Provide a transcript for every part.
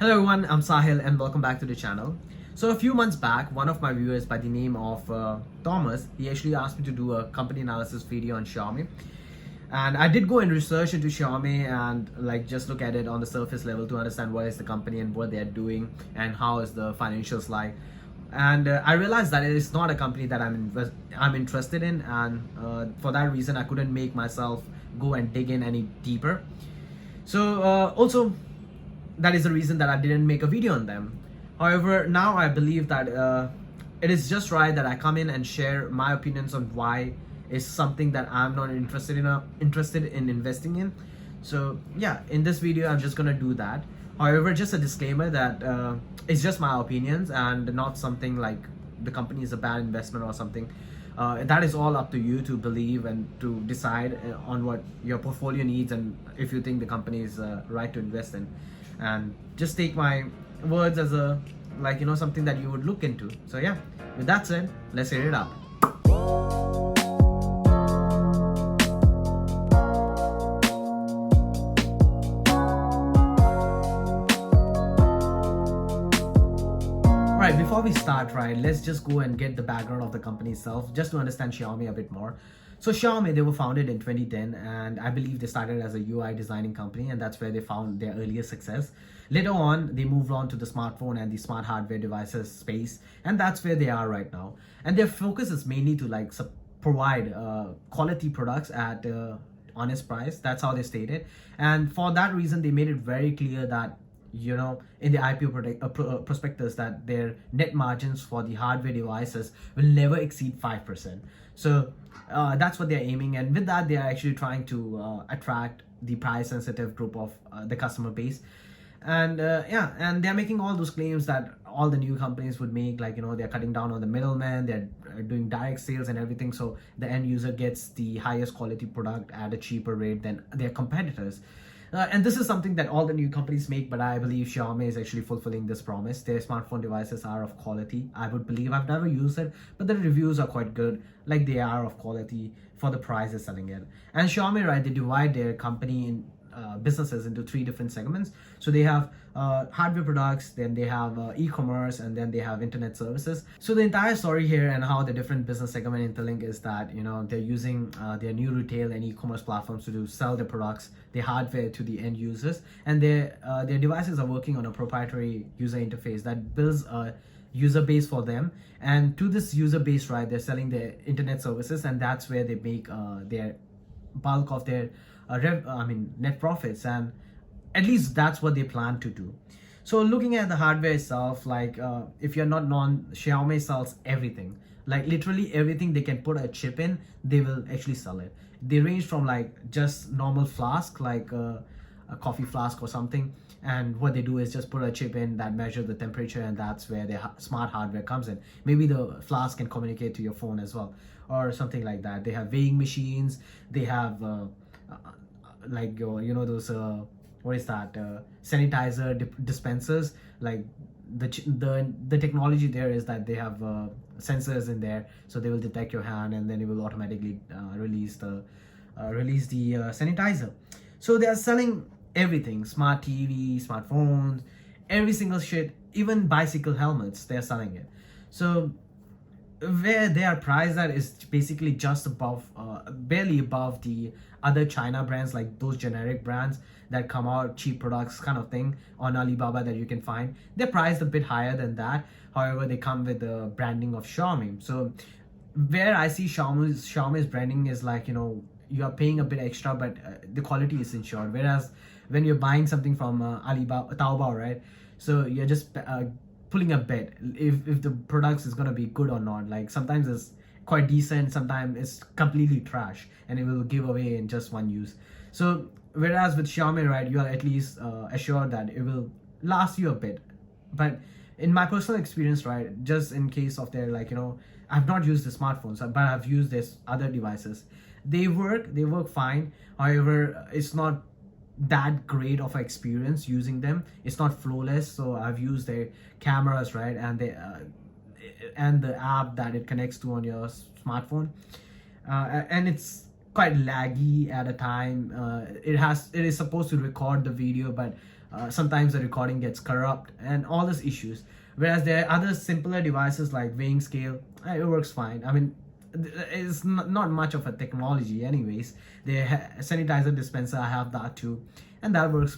Hello everyone, I'm Sahil and welcome back to the channel. So a few months back, one of my viewers by the name of Thomas, he actually asked me to do a company analysis video on Xiaomi. And I did go and research into Xiaomi and just look at it on the surface level to understand what is the company and what they are doing and how is the financials like. And I realized that it is not a company that I'm interested in, and for that reason I couldn't make myself go and dig in any deeper. So also that is the reason that I didn't make a video on them. However, now I believe that it is just right that I come in and share my opinions on why is something that I'm not interested in investing in. So yeah, in this video I'm just gonna do that. However, just a disclaimer that it's just my opinions and not something like the company is a bad investment or something. That is all up to you to believe and to decide on what your portfolio needs and if you think the company is right to invest in. And just take my words as a something that you would look into. So yeah, with that said, let's hit it up. Right, before we start, let's just go and get the background of the company itself, just to understand Xiaomi a bit more. So Xiaomi, they were founded in 2010, and I believe they started as a UI designing company, and that's where they found their earliest success. Later on, they moved on to the smartphone and the smart hardware devices space, and that's where they are right now. And their focus is mainly to provide quality products at honest price. That's how they stated, and for that reason, they made it very clear that in the IPO prospectus that their net margins for the hardware devices will never exceed 5%. So that's what they're aiming, and with that they are actually trying to attract the price sensitive group of the customer base. And yeah, and they're making all those claims that all the new companies would make, they're cutting down on the middleman, they're doing direct sales and everything, so the end user gets the highest quality product at a cheaper rate than their competitors. And this is something that all the new companies make, but I believe Xiaomi is actually fulfilling this promise. Their smartphone devices are of quality. I would believe, I've never used it, but the reviews are quite good. They are of quality for the price they're selling it. And Xiaomi, they divide their company in businesses into three different segments. So they have hardware products, then they have e-commerce, and then they have internet services. So the entire story here and how the different business segment interlink is that they're using their new retail and e-commerce platforms to sell their products, their hardware to the end users, and their devices are working on a proprietary user interface that builds a user base for them. And to this user base, they're selling their internet services, and that's where they make their bulk of their net profits, and at least that's what they plan to do. So looking at the hardware itself, if you're not known, Xiaomi sells everything, literally everything they can put a chip in, they will actually sell it. They range from just normal flask, a coffee flask or something, and what they do is just put a chip in that measures the temperature, and that's where their smart hardware comes in. Maybe the flask can communicate to your phone as well or something like that. They have weighing machines, they have those what is that, sanitizer dispensers. The technology there is that they have sensors in there, so they will detect your hand and then it will automatically release the sanitizer. So they are selling everything: smart TV, smartphones, every single shit, even bicycle helmets, they're selling it. So where they are priced at is basically just above, barely above the other China brands, like those generic brands that come out, cheap products kind of thing on Alibaba that you can find. They're priced a bit higher than that. However, they come with the branding of Xiaomi. So where I see Xiaomi's branding is you are paying a bit extra, but the quality is ensured. Whereas when you're buying something from Alibaba, Taobao, so you're just pulling a bet if the products is gonna be good or not. Sometimes it's quite decent, sometimes it's completely trash, and it will give away in just one use. So whereas with Xiaomi, you are at least assured that it will last you a bit. But in my personal experience, just in case of their I've not used the smartphones, but I've used this other devices. They work fine. However, it's not that great of an experience using them. It's not flawless. So I've used their cameras, and they and the app that it connects to on your smartphone, and it's quite laggy at a time. It is supposed to record the video, but Sometimes the recording gets corrupt and all these issues. Whereas there are other simpler devices like weighing scale, it works fine. I mean, it's not much of a technology anyways. The sanitizer dispenser, I have that too, and that works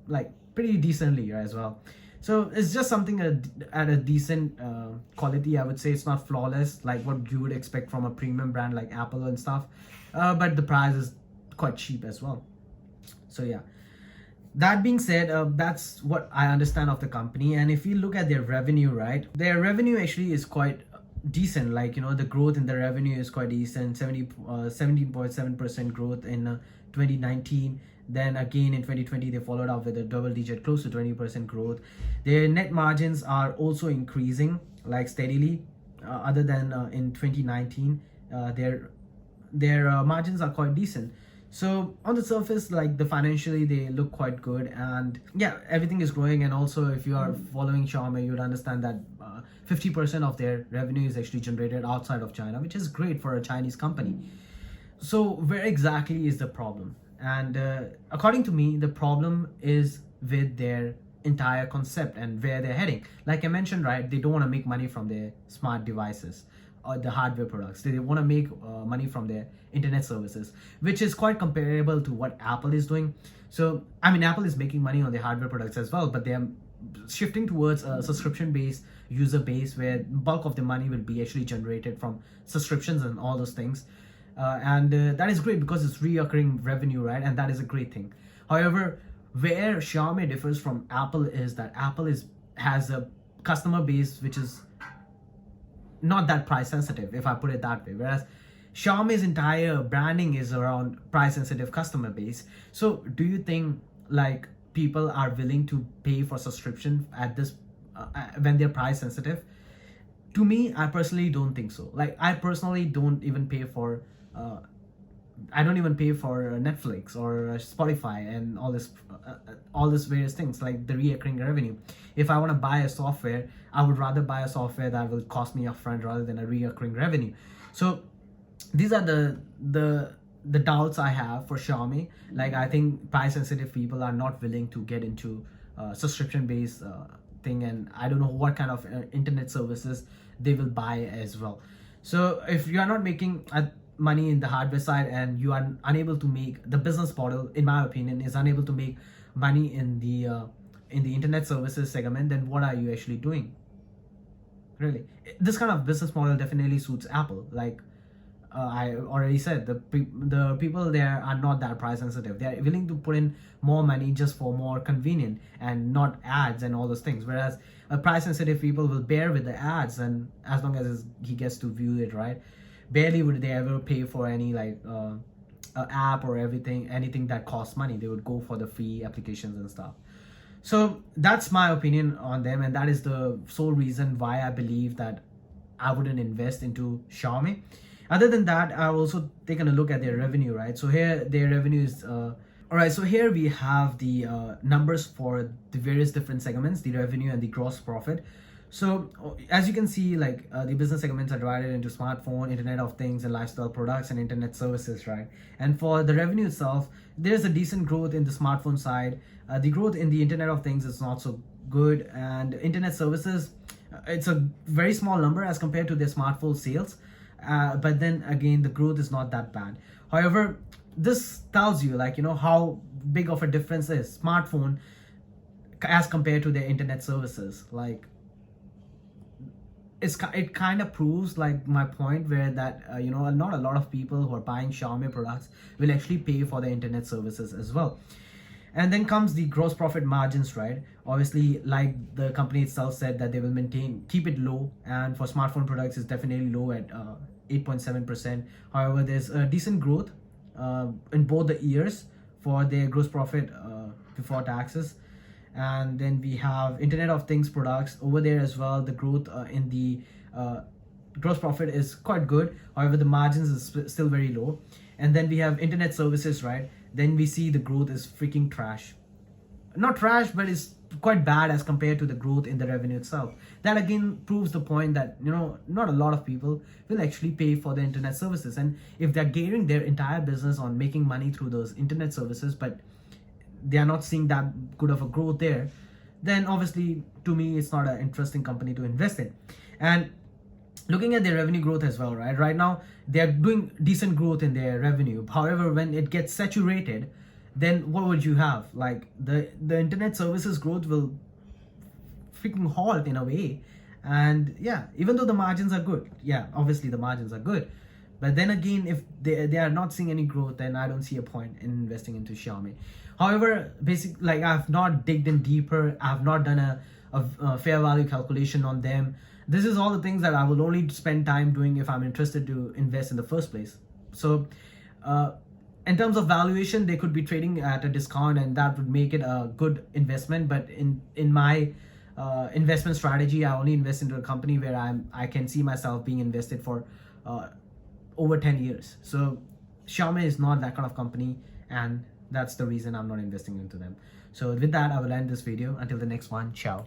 like pretty decently as well. So it's just something at a decent quality. I would say it's not flawless like what you would expect from a premium brand like Apple and stuff, but the price is quite cheap as well. So yeah, that being said, that's what I understand of the company. And if you look at their revenue, right, their revenue actually is quite decent. Like, you know, the growth in the revenue is quite decent. 17.7% growth in 2019. Then again in 2020 they followed up with a double digit, close to 20% growth. Their net margins are also increasing like steadily, other than in 2019. Their margins are quite decent. So on the surface, like, the financially they look quite good, and yeah, everything is growing. And also, if you are following Xiaomi, you would understand that 50% of their revenue is actually generated outside of China, which is great for a Chinese company. So where exactly is the problem? And according to me, the problem is with their entire concept and where they're heading. Like I mentioned, right, they don't want to make money from their smart devices or the hardware products. They want to make money from their internet services, which is quite comparable to what Apple is doing. So I mean, Apple is making money on their hardware products as well, but they're shifting towards a subscription based user base where bulk of the money will be actually generated from subscriptions and all those things. And that is great because it's reoccurring revenue, right? And that is a great thing. However, where Xiaomi differs from Apple is that Apple has a customer base which is not that price sensitive, if I put it that way. Whereas Xiaomi's entire branding is around price sensitive customer base. So do you think like people are willing to pay for subscription at this when they're price sensitive? To me, I personally don't think so. Like, I personally don't even pay for I don't even pay for Netflix or Spotify and all this various things like the recurring revenue. If I want to buy a software, I would rather buy a software that will cost me upfront rather than a recurring revenue. So these are the doubts I have for Xiaomi. Like, I think price sensitive people are not willing to get into subscription based thing, and I don't know what kind of internet services they will buy as well. So if you are not making money in the hardware side and you are unable to make the business model, in my opinion, is unable to make money in the internet services segment, then what are you actually doing? Really, this kind of business model definitely suits Apple. Like, I already said, the people there are not that price sensitive. They are willing to put in more money just for more convenient and not ads and all those things. Whereas price sensitive people will bear with the ads, and as long as he gets to view it, right? Barely would they ever pay for any like app or anything that costs money. They would go for the free applications and stuff. So that's my opinion on them, and that is the sole reason why I believe that I wouldn't invest into Xiaomi. Other than that, I've also taken a look at their revenue, right? So here their revenue is all right. So here we have the numbers for the various different segments, the revenue and the gross profit. So as you can see, like the business segments are divided into smartphone, internet of things, and lifestyle products and internet services, right? And for the revenue itself, there's a decent growth in the smartphone side. The growth in the internet of things is not so good, and internet services, it's a very small number as compared to their smartphone sales. But then again, the growth is not that bad. However, this tells you, like, you know, how big of a difference is smartphone as compared to their internet services. Like, it kind of proves like my point where that you know, not a lot of people who are buying Xiaomi products will actually pay for the internet services as well. And then comes the gross profit margins, right? Obviously, like the company itself said, that they will keep it low, and for smartphone products it's definitely low at 8.7%. However, there's a decent growth in both the years for their gross profit before taxes. And then we have internet of things products over there as well. The growth in the gross profit is quite good, however the margins is still very low. And then we have internet services, right? Then we see the growth is freaking trash. Not trash, but it's quite bad as compared to the growth in the revenue itself. That again proves the point that, you know, not a lot of people will actually pay for the internet services. And if they're gearing their entire business on making money through those internet services, but they are not seeing that good of a growth there, then obviously to me it's not an interesting company to invest in. And looking at their revenue growth as well, right now they're doing decent growth in their revenue. However, when it gets saturated, then what would you have? Like the internet services growth will freaking halt in a way. And yeah, even though the margins are good, yeah, obviously the margins are good, but then again, if they are not seeing any growth, then I don't see a point in investing into Xiaomi. However, like I've not digged in deeper, I've not done a fair value calculation on them. This is all the things that I will only spend time doing if I'm interested to invest in the first place. So in terms of valuation, they could be trading at a discount, and that would make it a good investment. But in my investment strategy, I only invest into a company where I can see myself being invested for over 10 years. So Xiaomi is not that kind of company, and that's the reason I'm not investing into them. So with that, I will end this video. Until the next one, ciao.